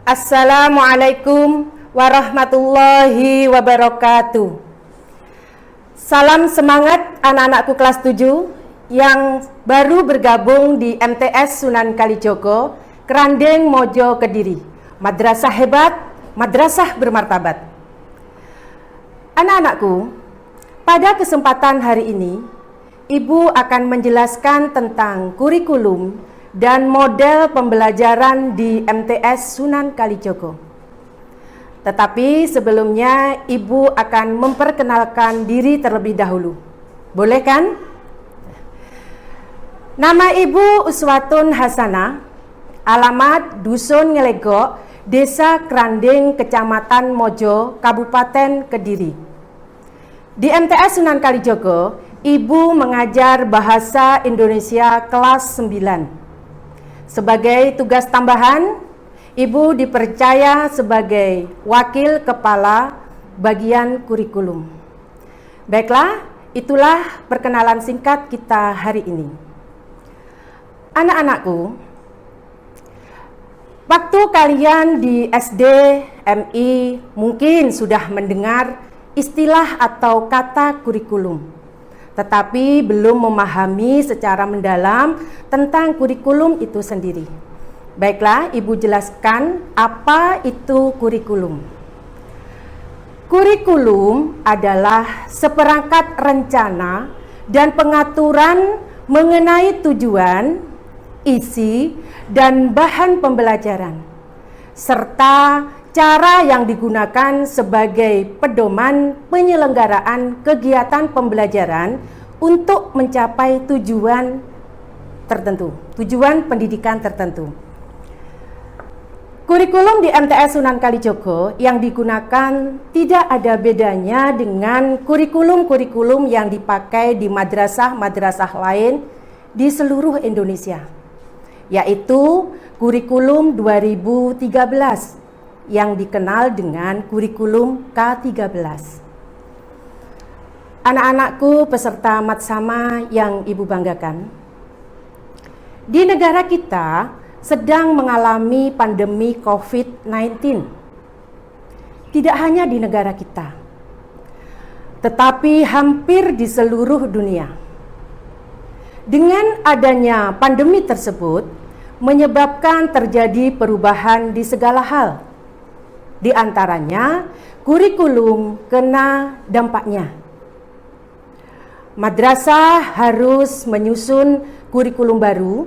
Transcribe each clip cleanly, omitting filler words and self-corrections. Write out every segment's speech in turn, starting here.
Assalamualaikum warahmatullahi wabarakatuh. Salam semangat anak-anakku kelas 7 yang baru bergabung di MTS Sunan Kalijogo, Kerandeng Mojo Kediri. Madrasah hebat, madrasah bermartabat. Anak-anakku, pada kesempatan hari ini, Ibu akan menjelaskan tentang kurikulum dan model pembelajaran di MTS Sunan Kalijogo. Tetapi sebelumnya Ibu akan memperkenalkan diri terlebih dahulu. Boleh kan? Nama Ibu Uswatun Hasanah, alamat Dusun Ngelegok, Desa Kerandeng, Kecamatan Mojo, Kabupaten Kediri. Di MTS Sunan Kalijogo, Ibu mengajar Bahasa Indonesia kelas 9. Sebagai tugas tambahan, Ibu dipercaya sebagai Wakil Kepala Bagian Kurikulum. Baiklah, itulah perkenalan singkat kita hari ini. Anak-anakku, waktu kalian di SD, MI mungkin sudah mendengar istilah atau kata kurikulum, tetapi belum memahami secara mendalam tentang kurikulum itu sendiri. Baiklah, Ibu jelaskan apa itu kurikulum. Kurikulum adalah seperangkat rencana dan pengaturan mengenai tujuan, isi, dan bahan pembelajaran, serta cara yang digunakan sebagai pedoman penyelenggaraan kegiatan pembelajaran untuk mencapai tujuan tertentu, tujuan pendidikan tertentu. Kurikulum di MTS Sunan Kalijogo yang digunakan tidak ada bedanya dengan kurikulum-kurikulum yang dipakai di madrasah-madrasah lain di seluruh Indonesia, yaitu kurikulum 2013 yang dikenal dengan kurikulum K13. Anak-anakku peserta Matsama yang Ibu banggakan, di negara kita sedang mengalami pandemi COVID-19. Tidak hanya di negara kita, tetapi hampir di seluruh dunia. Dengan adanya pandemi tersebut, menyebabkan terjadi perubahan di segala hal. Di antaranya, kurikulum kena dampaknya. Madrasah harus menyusun kurikulum baru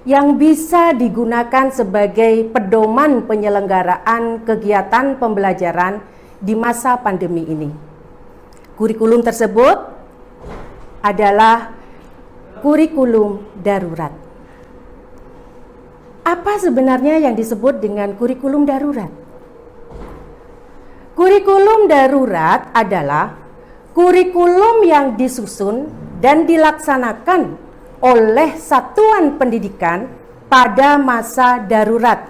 yang bisa digunakan sebagai pedoman penyelenggaraan kegiatan pembelajaran di masa pandemi ini. Kurikulum tersebut adalah kurikulum darurat. Apa sebenarnya yang disebut dengan kurikulum darurat? Kurikulum darurat adalah kurikulum yang disusun dan dilaksanakan oleh satuan pendidikan pada masa darurat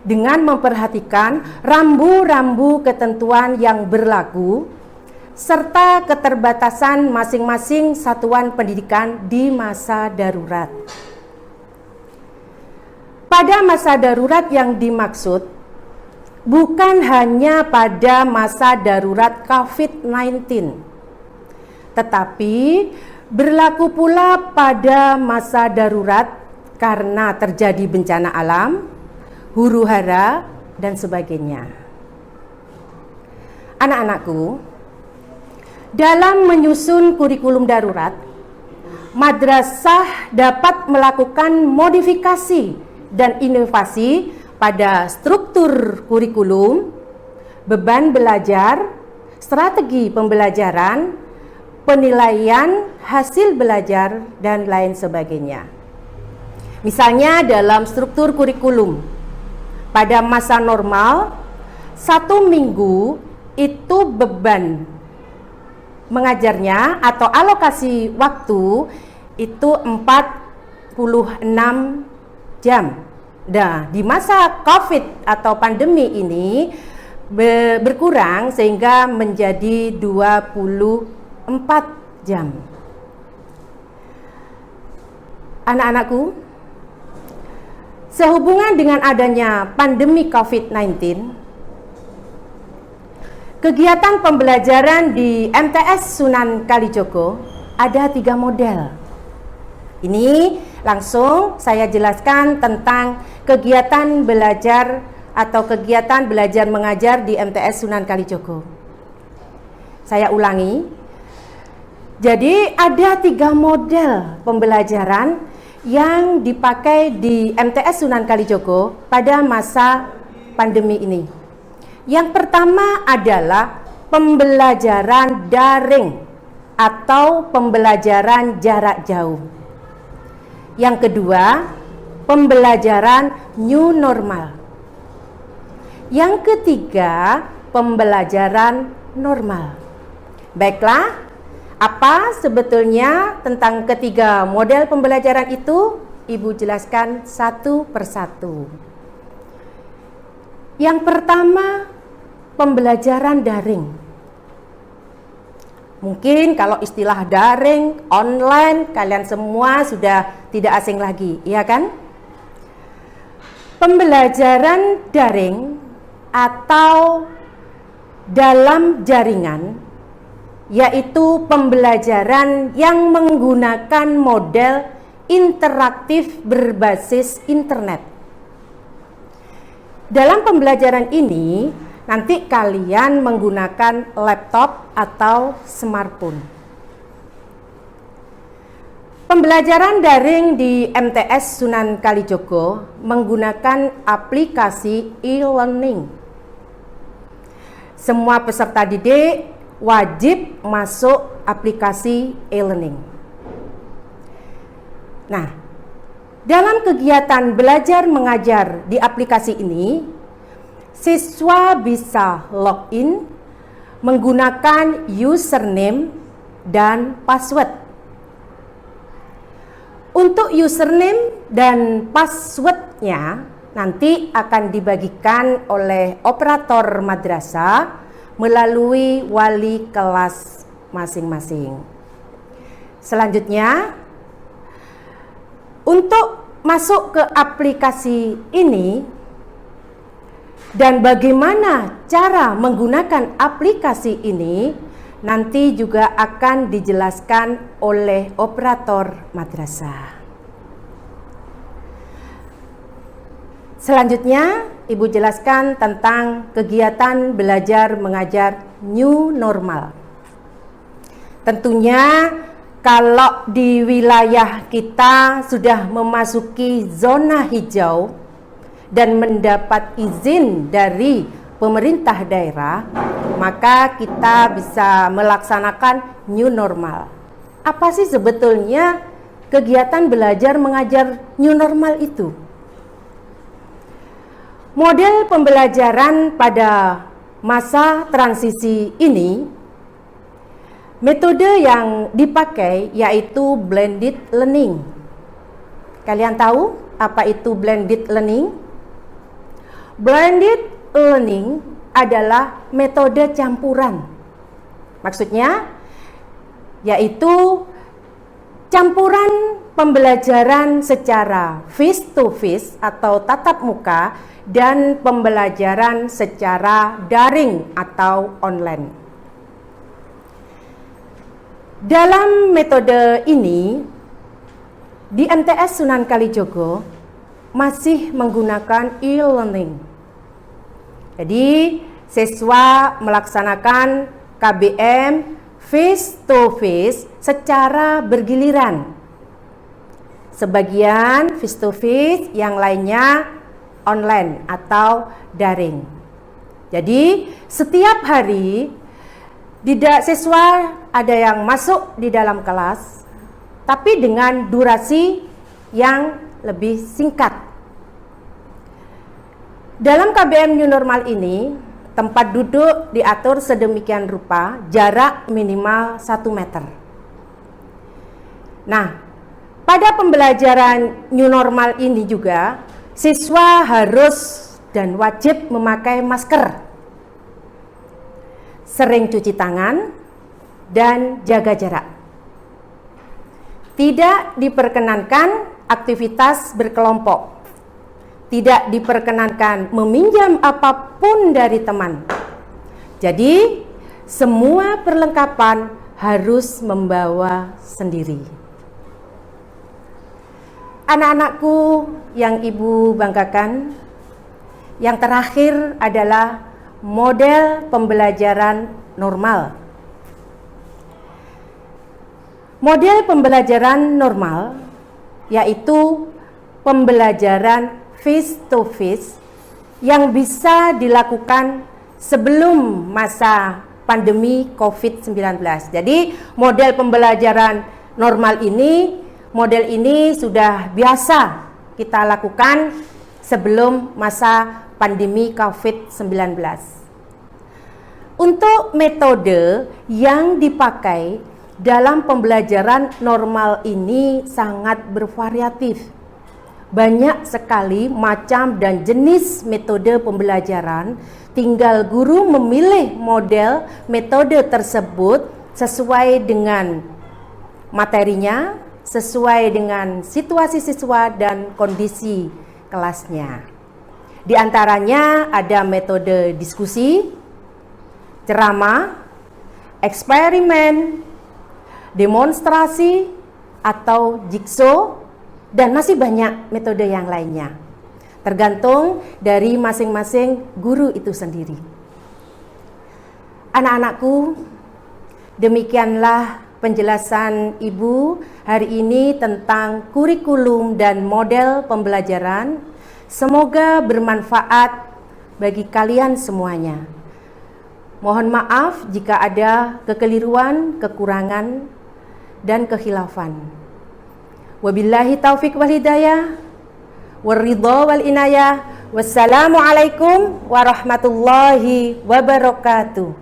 dengan memperhatikan rambu-rambu ketentuan yang berlaku serta keterbatasan masing-masing satuan pendidikan di masa darurat. Pada masa darurat yang dimaksud bukan hanya pada masa darurat COVID-19, tetapi berlaku pula pada masa darurat karena terjadi bencana alam, huru-hara, dan sebagainya. Anak-anakku, dalam menyusun kurikulum darurat, madrasah dapat melakukan modifikasi dan inovasi pada struktur kurikulum, beban belajar, strategi pembelajaran, penilaian hasil belajar, dan lain sebagainya. Misalnya dalam struktur kurikulum, pada masa normal, 1 minggu itu beban mengajarnya atau alokasi waktu itu 46 jam. Nah, di masa COVID atau pandemi ini berkurang sehingga menjadi 24 jam. Anak-anakku, Sehubungan dengan adanya pandemi COVID-19, kegiatan pembelajaran di MTS Sunan Kalijogo ada 3 model. Ini langsung saya jelaskan tentang kegiatan belajar atau kegiatan belajar mengajar di MTS Sunan Kalijogo. Saya ulangi. Jadi ada 3 model pembelajaran yang dipakai di MTS Sunan Kalijogo pada masa pandemi ini. Yang pertama adalah pembelajaran daring atau pembelajaran jarak jauh. Yang kedua, pembelajaran new normal. Yang ketiga, pembelajaran normal. Baiklah, apa sebetulnya tentang ketiga model pembelajaran itu? Ibu jelaskan satu persatu. Yang pertama, pembelajaran daring. Mungkin kalau istilah daring, online, kalian semua sudah tidak asing lagi, iya kan? Pembelajaran daring atau dalam jaringan yaitu pembelajaran yang menggunakan model interaktif berbasis internet. Dalam pembelajaran ini, nanti kalian menggunakan laptop atau smartphone. Pembelajaran daring di MTS Sunan Kalijogo menggunakan aplikasi e-learning. Semua peserta didik wajib masuk aplikasi e-learning. Nah, dalam kegiatan belajar mengajar di aplikasi ini, siswa bisa login menggunakan username dan password. Untuk username dan passwordnya nanti akan dibagikan oleh operator madrasah melalui wali kelas masing-masing. Selanjutnya, untuk masuk ke aplikasi ini dan bagaimana cara menggunakan aplikasi ini nanti juga akan dijelaskan oleh operator madrasah. Selanjutnya, Ibu jelaskan tentang kegiatan belajar mengajar new normal. Tentunya kalau di wilayah kita sudah memasuki zona hijau dan mendapat izin dari pemerintah daerah, maka kita bisa melaksanakan new normal. Apa sih sebetulnya kegiatan belajar mengajar new normal itu? Model pembelajaran pada masa transisi ini, metode yang dipakai yaitu blended learning. Kalian tahu apa itu blended learning? Blended learning adalah metode campuran. Maksudnya yaitu campuran pembelajaran secara face to face atau tatap muka dan pembelajaran secara daring atau online. Dalam metode ini, di MTS Sunan Kalijogo masih menggunakan e-learning. Jadi, siswa melaksanakan KBM face to face secara bergiliran. Sebagian face to face, yang lainnya online atau daring. Jadi setiap hari siswa ada yang masuk di dalam kelas, tapi dengan durasi yang lebih singkat. Dalam KBM New Normal ini, tempat duduk diatur sedemikian rupa, jarak minimal 1 meter. Nah, pada pembelajaran New Normal ini juga, siswa harus dan wajib memakai masker, sering cuci tangan, dan jaga jarak. Tidak diperkenankan aktivitas berkelompok. tidak diperkenankan meminjam apapun dari teman. Jadi, semua perlengkapan harus membawa sendiri. Anak-anakku yang Ibu banggakan, yang terakhir adalah model pembelajaran normal. Model pembelajaran normal yaitu pembelajaran face to face yang bisa dilakukan sebelum masa pandemi COVID-19. Jadi model pembelajaran normal ini, model ini sudah biasa kita lakukan sebelum masa pandemi COVID-19. Untuk metode yang dipakai dalam pembelajaran normal ini sangat bervariatif. Banyak sekali macam dan jenis metode pembelajaran, tinggal guru memilih model metode tersebut sesuai dengan materinya, sesuai dengan situasi siswa dan kondisi kelasnya. Di antaranya ada metode diskusi, ceramah, eksperimen, demonstrasi, atau jigsaw, dan masih banyak metode yang lainnya. Tergantung dari masing-masing guru itu sendiri. Anak-anakku, demikianlah penjelasan Ibu hari ini tentang kurikulum dan model pembelajaran. Semoga bermanfaat bagi kalian semuanya. Mohon maaf jika ada kekeliruan, kekurangan, dan kekhilafan. Wabillahi taufiq wal hidayah, waridha wal inayah. Wassalamualaikum warahmatullahi wabarakatuh.